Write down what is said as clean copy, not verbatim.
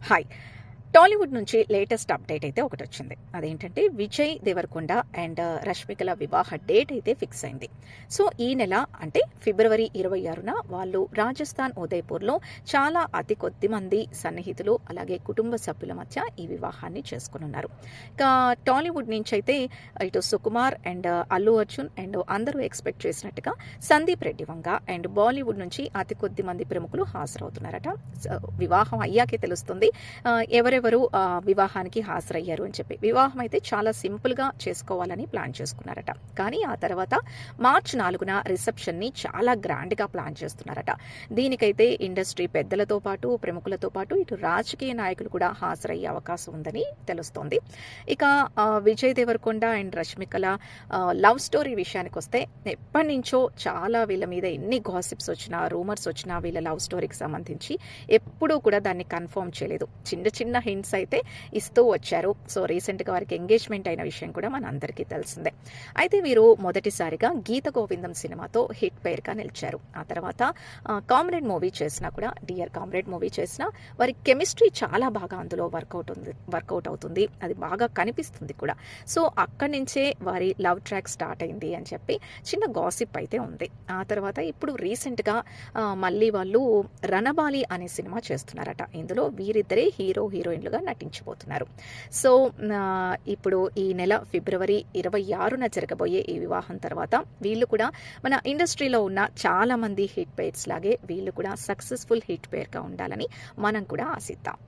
Hi. Tollywood నుంచి latest update అయితే ఒకటొచ్చింది. అదేంటంటే విజయ్ దేవరకొండ అండ్ రష్మికల వివాహ డేట్ అయితే ఫిక్స్ అయింది. సో ఈ నెల అంటే ఫిబ్రవరి 26న వాళ్ళు రాజస్థాన్ ఉదయ్పూర్లో చాలా అతి కొద్ది మంది సన్నిహితులు అలాగే కుటుంబ సభ్యుల మధ్య ఈ వివాహాన్ని చేసుకున్నారు. ఇక టాలీవుడ్ నుంచి అయితే ఇటు సుకుమార్ అండ్ అల్లు అర్జున్ అండ్ అందరూ ఎక్స్పెక్ట్ చేసినట్టుగా సందీప్ రెడ్డి వంగ అండ్ బాలీవుడ్ నుంచి అతి కొద్ది మంది ప్రముఖులు హాజరవుతున్నారట. వివాహం అయ్యాకే తెలుస్తుంది ఎవరెవరు వివాహానికి హాజరయ్యారు అని చెప్పి. వివాహం అయితే చాలా సింపుల్గా చేసుకోవాలని ప్లాన్ చేసుకున్నారట. కానీ ఆ తర్వాత మార్చి 4న రిసెప్షన్ని చాలా గ్రాండ్గా ప్లాన్ చేస్తున్నారట. దీనికైతే ఇండస్ట్రీ పెద్దలతో పాటు ప్రముఖులతో పాటు ఇటు రాజకీయ నాయకులు కూడా హాజరయ్యే అవకాశం ఉందని తెలుస్తోంది. ఇక విజయ్ దేవరకొండ అండ్ రష్మికల లవ్ స్టోరీ విషయానికి వస్తే ఎప్పటి నుంచో చాలా వీళ్ళ మీద ఎన్ని గాసిప్స్ వచ్చినా రూమర్స్ వచ్చినా వీళ్ళ లవ్ స్టోరీకి సంబంధించి ఎప్పుడూ కూడా దాన్ని కన్ఫర్మ్ చేయలేదు. చిన్న చిన్న హింట్స్ అయితే ఇస్తూ వచ్చారు. సో రీసెంట్గా వారికి ఎంగేజ్మెంట్ అయిన విషయం కూడా మన అందరికీ తెలిసిందే. అయితే వీరు మొదటిసారిగా గీత గోవిందం సినిమాతో హిట్ పేరుగా నిలిచారు. ఆ తర్వాత కామ్రేడ్ మూవీ చేసినా కూడా డియర్ కామ్రేడ్ మూవీ చేసినా వారి కెమిస్ట్రీ చాలా బాగా అందులో వర్కౌట్ అవుతుంది. అది బాగా కనిపిస్తుంది కూడా. సో అక్కడి నుంచే వారి లవ్ ట్రాక్ స్టార్ట్ అయింది అని చెప్పి చిన్న గాసిప్ అయితే ఉంది. ఆ తర్వాత ఇప్పుడు రీసెంట్గా మళ్ళీ వాళ్ళు రణబాలి అనే సినిమా చేస్తున్నారట. ఇందులో వీరిద్దరే హీరోయిన్లుగా నటించబోతున్నారు. సో ఇప్పుడు ఈ నెల ఫిబ్రవరి 26న జరగబోయే ఈ వివాహం తర్వాత వీళ్ళు కూడా మన ఇండస్ట్రీలో ఉన్న చాలా మంది హిట్ పేర్స్ లాగే వీళ్ళు కూడా సక్సెస్ఫుల్ హిట్ పేర్గా ఉండాలని మనం కూడా ఆశిద్దాం.